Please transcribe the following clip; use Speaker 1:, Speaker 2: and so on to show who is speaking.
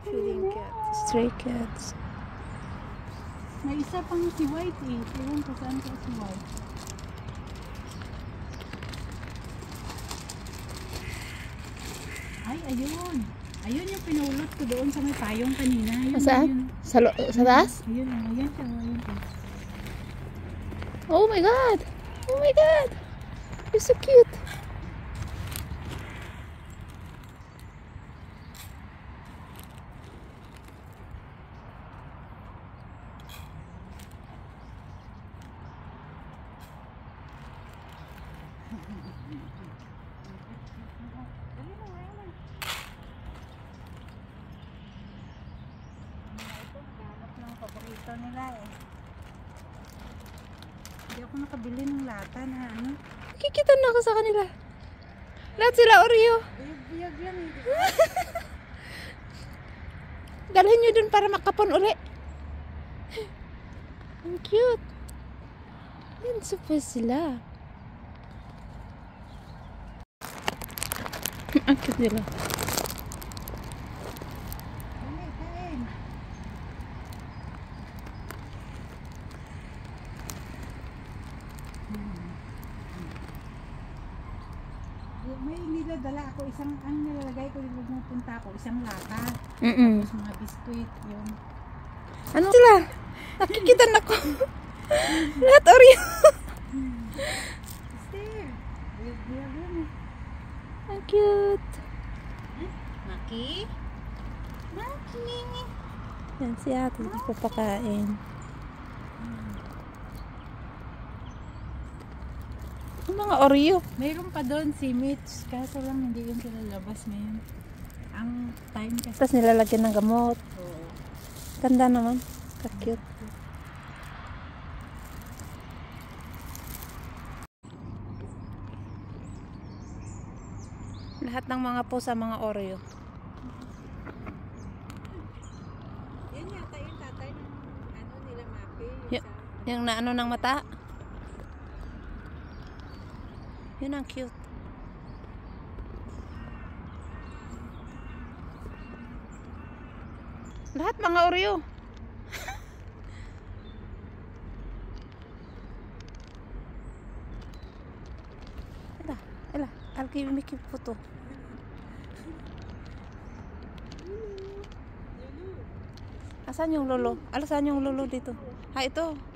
Speaker 1: Feeding cats. Stray cats.
Speaker 2: May isa pang si White eh. Ewan ko saan ka si White. Ay, ayun. Ayun yung pinulot ko doon sa may payong kanina. Ayun,
Speaker 1: Saan?
Speaker 2: ayun.
Speaker 1: Sa taas?
Speaker 2: Ayun, ayun siya. Ayun siya.
Speaker 1: Oh my god! Oh my god! You're so cute!
Speaker 2: Paborito nila eh. Hindi ako nakabili ng lata na ano.
Speaker 1: Kikita na ako sa kanila. Lahat sila Oreo.
Speaker 2: Biyag-biyag lang eh.
Speaker 1: Dalhin nyo dun para makapon uli. Ang cute. Yan super sila. Ang cute nila.
Speaker 2: Dali, kain. May niladala ako isang, ang nilalagay ko nung pumunta ako, isang lata. Tapos mga biskuit, yun.
Speaker 1: Ano sila? Nakikita na ko. Lahat Oreo.
Speaker 2: Sister, biyag-biyag lang eh.
Speaker 1: Ang cute.
Speaker 2: Maki? Maki?
Speaker 1: Yan si ate. Papakain. Ang mga Oreo.
Speaker 2: Mayroon pa doon si Mitch, kaso lang hindi yun sila labas ngayon. Ang time kasi.
Speaker 1: Tapos nilalagyan ng gamot.
Speaker 2: Oo.
Speaker 1: Ganda naman. Ka-cute. Lahat ng mga pusa mga Oreo.
Speaker 2: Yan yata yung tatay ng ano nila Maki.
Speaker 1: Yung naano ng mata. Yun ang cute. Lahat mga Oreo. Ela, I'll give me a photo. Asan yung lolo? Asan yung lolo dito? Ha, ito.